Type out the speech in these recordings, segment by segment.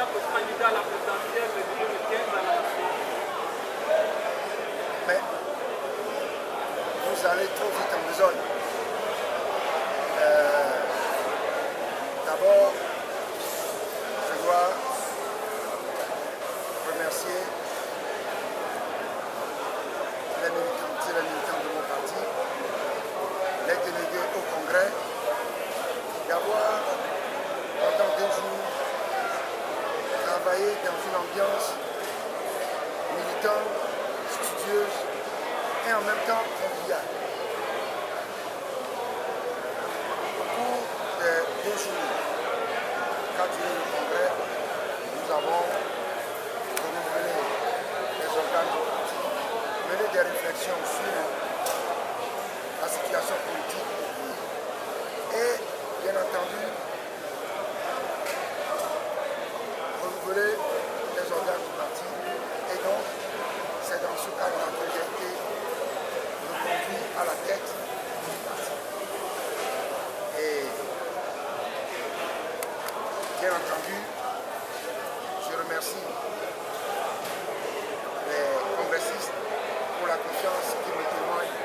tant que candidat à la présidentielle de 2015 à la nation. Mais vous allez trop vite en besogne. D'abord, je dois remercier les militantes et les militants de mon parti, les délégués au Congrès, d'avoir, pendant 2 jours, travaillé dans une ambiance militante, studieuse et en même temps conviviale. Au cours des 2 jours qu'a duré le Congrès, nous avons renouvelé les organes du parti, mené des réflexions sur la situation politique du pays et, bien entendu, renouveler les organes du parti. Et donc, c'est dans ce cadre que j'ai été reconduit à la tête du parti. Et, bien entendu, je remercie les congressistes pour la confiance qu'ils me témoignent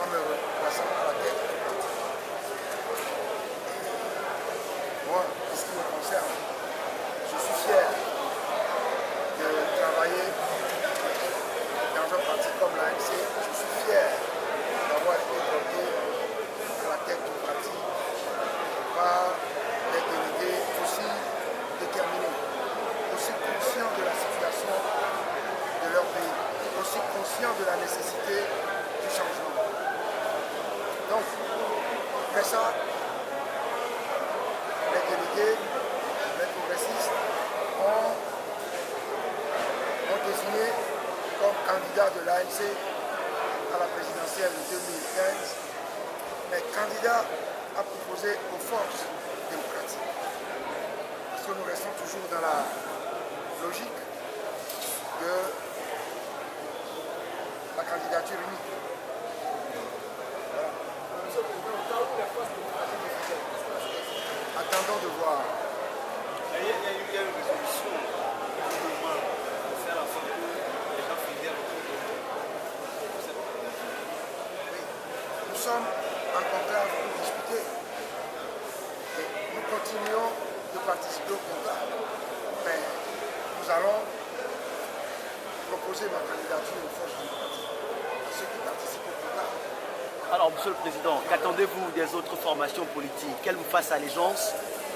en me replaçant à la tête du parti. Moi, en ce qui me concerne, je suis fier de travailler dans un parti comme l'ANC. Je suis fier d'avoir été porté à la tête du parti par des délégués aussi déterminés, aussi conscients de la situation de leur pays, aussi conscients de la nécessité du changement. Donc, après ça, les délégués, les progressistes ont désigné comme candidat de l'ANC à la présidentielle de 2015, mais candidat à proposer aux forces démocratiques. Parce que nous restons toujours dans la logique de la candidature unique. Voilà. Attendons de voir. Il y a une résolution qui demande de faire en sorte que les gens fidèles Nous sommes en conclave pour discuter. Et nous continuons de participer au conclave. Mais nous allons proposer ma candidature aux forces démocratiques, à ceux qui participent au conclave. Alors, Monsieur le Président, qu'attendez-vous des autres formations politiques? Quelle vous fasse allégeance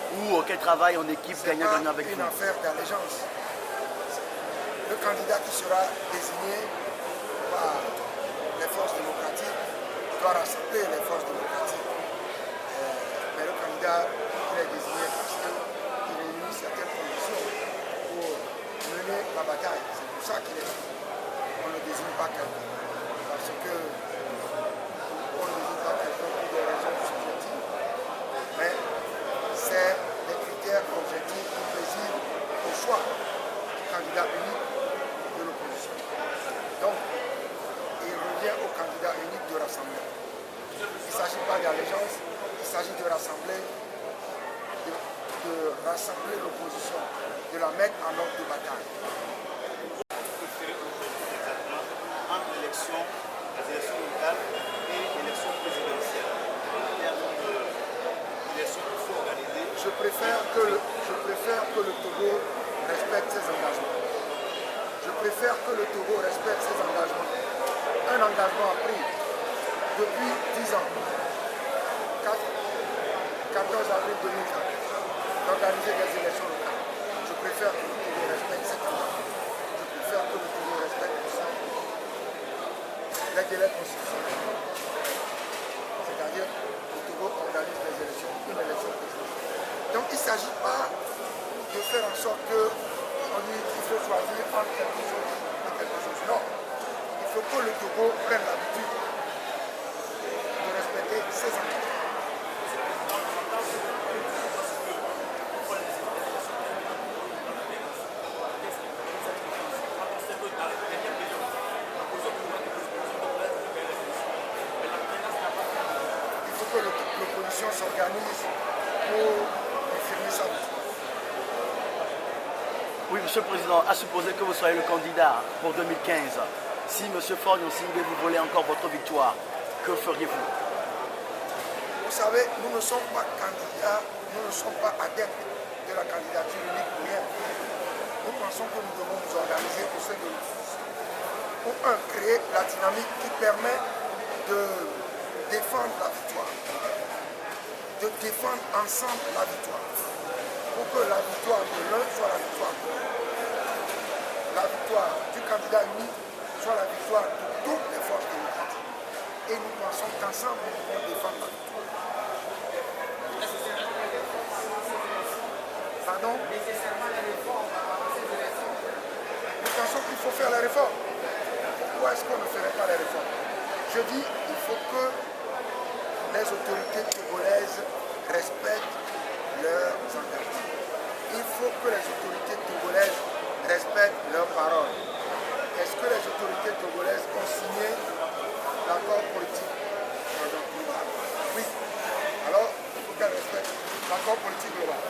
ou quel travail en équipe gagnant-gagnant avec vous? C'est une affaire d'allégeance. Le candidat qui sera désigné par les forces démocratiques doit rassembler les forces démocratiques. Mais le candidat, il est désigné parce qu'il réunit certaines conditions pour mener la bataille. C'est pour ça qu'il est désigné. On ne désigne pas quelqu'un. Parce que on ne désigne pas quelqu'un pour des raisons subjectives. Mais c'est des critères objectifs qui président au choix du candidat unique de l'opposition. Donc, il revient au candidat unique de rassembler. Il ne s'agit pas d'allégeance, il s'agit de rassembler, de rassembler l'opposition, de la mettre en ordre de bataille. Entre les élections locales et l'élection présidentielle, en termes d'élections qu'il faut organiser. Je préfère que le Togo respecte ses engagements. Je préfère que le Togo respecte ses engagements. Un engagement pris depuis 10 ans, 14 avril 2004, d'organiser des élections locales. Je préfère que le Togo respecte cet engagement. Je préfère que le Togo respecte aussi les délais constitutionnels. C'est-à-dire que le Togo organise des élections, une élection présidentielle. Donc il ne s'agit pas de faire en sorte qu'on dit qu'il faut choisir entre quelque chose et quelque chose. Non. Il faut que le Togo prenne l'habitude de respecter ses engagements. Que l'opposition s'organise pour confirmer sa victoire. Oui, Monsieur le Président, à supposer que vous soyez le candidat pour 2015, si M. Faure Gnassingbé vous volez encore votre victoire, que feriez-vous? Vous savez, nous ne sommes pas candidats, nous ne sommes pas adeptes de la candidature unique pour rien. Nous pensons que nous devons nous organiser au sein de l'UFUS pour créer la dynamique qui permet de défendre la victoire, de défendre ensemble la victoire, pour que la victoire de l'un soit la victoire de l'autre. La victoire du candidat unique soit la victoire de toutes les forces démocratiques. Et nous pensons qu'ensemble, nous devons défendre la victoire. Pardon? Nous pensons qu'il faut faire les réformes. Pourquoi est-ce qu'on ne ferait pas les réformes? Je dis qu'il faut que les autorités togolaises respectent leurs engagements. Il faut que les autorités togolaises respectent leurs paroles. Est-ce que les autorités togolaises ont signé l'accord politique? Oui. Alors, il faut qu'elles respectent l'accord politique global.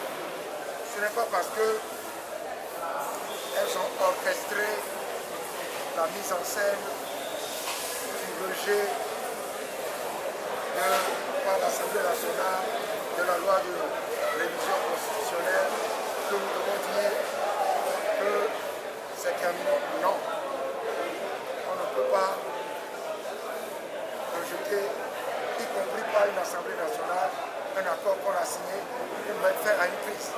Ce n'est pas parce qu'elles ont orchestré la mise en scène du rejet par l'Assemblée nationale de la loi de révision constitutionnelle que nous devons dire que c'est terminé. Non. On ne peut pas rejeter, y compris par une Assemblée nationale, un accord qu'on a signé pour mettre fin à une crise.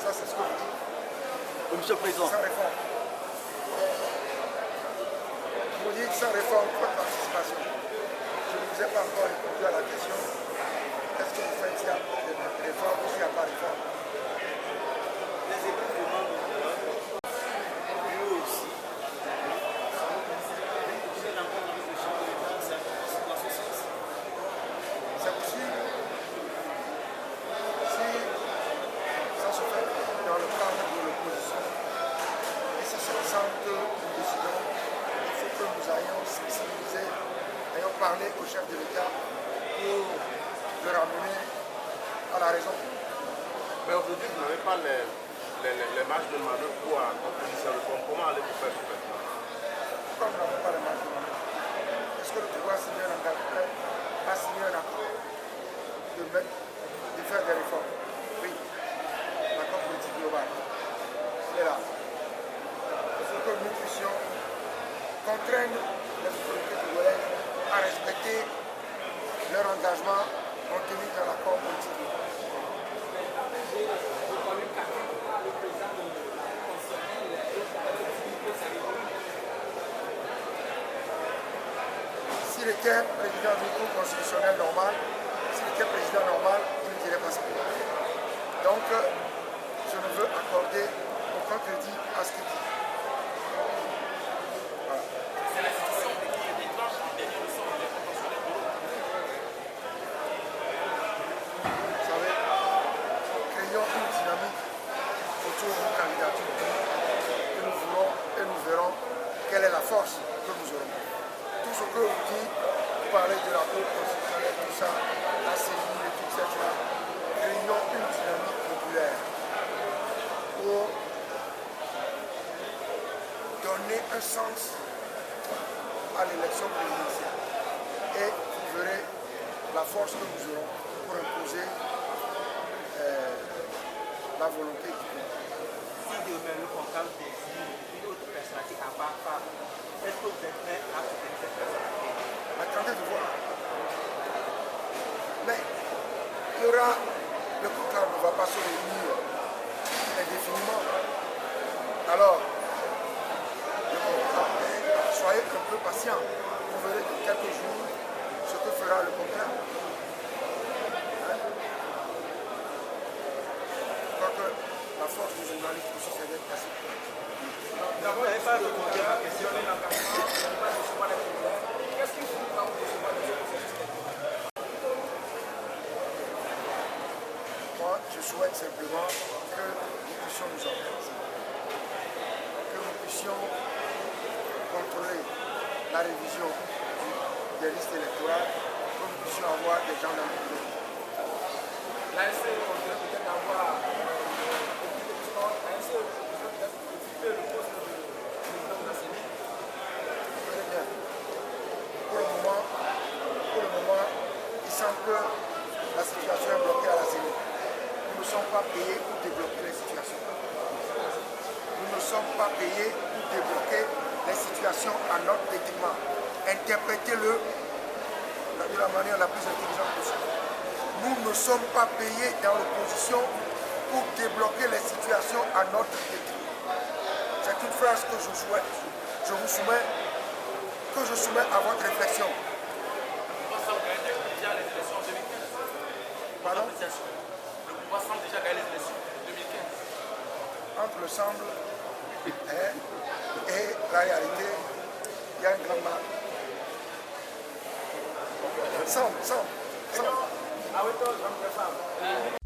Ça, c'est ce que vous dites. Oui, Monsieur le Président. Sans réforme. Vous dites sans réforme, pas de participation. Je ne vous ai pas encore répondu à la question. Qu'est-ce que vous faites s'il y a des réformes ou s'il n'y a pas de réforme? Les équipes de membres de l'ordre, eux aussi, c'est l'encontre avec le chef de l'État, c'est dans ce sens. C'est possible. Si ça se fait dans le cadre de l'opposition, et si c'est ensemble que nous décidons, il faut que nous ayons sensibilisé, ayons parlé au chef de l'État pour le ramener à la raison. Mais aujourd'hui, vous n'avez pas les marges de manœuvre pour accomplir ces réformes. Comment allez-vous faire maintenant? Pourquoi nous n'avons pas les marges de manœuvre? Est-ce que le Togo a signé un engagement, a signé un accord de faire des réformes? Oui. L'accord politique global. Il est là. Il faut que nous puissions contraindre les autorités togolaises à respecter leur engagement contenu dans l'accord politique global. S'il était président du groupe constitutionnel normal, s'il était président normal, il ne dirait pas ça. Donc, je ne veux accorder aucun crédit à ce qu'il dit. Voilà. C'est la situation qui déclenche les dernières leçons de l'intervention des bureaux. Vous savez, créons une dynamique autour d'une candidature que nous voulons et nous verrons quelle est la force que nous aurons. Tout ce que vous dites, vous parlez de la Cour constitutionnelle, tout ça, la CENI et toutes ces choses, créons une dynamique populaire pour donner un sens à l'élection présidentielle. Et vous verrez la force que nous aurons pour imposer la volonté du peuple. Si demain le conclave désigne une autre personnalité à part Faure, est-ce que vous êtes prêt à soutenir cette personnalité? Attendez de voir. Mais il y aura, le conclave ne va pas se réunir indéfiniment. Alors, le conclave, soyez un peu patient. Vous verrez dans quelques jours ce que fera le conclave. Je crois que la force du journaliste aussi, c'est d'être assez clair. Vous n'avez pas répondu à ma question. Moi, je souhaite simplement que nous puissions nous organiser, que nous puissions contrôler la révision des listes électorales, que que nous puissions avoir des gens dans le bureau. L'ANC, on devrait peut-être avoir l'ANC, peut-être occuper le poste de président de la CENI. Très bien. Pour le moment, il semble que la situation est bloquée à la CENI. Nous ne sommes pas payés pour débloquer les situations. Nous ne sommes pas payés pour débloquer les situations à notre détriment. Interprétez-le de la manière la plus intelligente possible. Nous ne sommes pas payés dans l'opposition pour débloquer les situations à notre détriment. C'est une phrase que je vous soumets, à votre réflexion. Le pouvoir semble gagner déjà les élections en 2015. Pardon? Le pouvoir semble déjà gagner les élections en 2015. Entre le semble et la réalité, il y a un grand mal. Semble. Ah oui, toi, je vais me faire.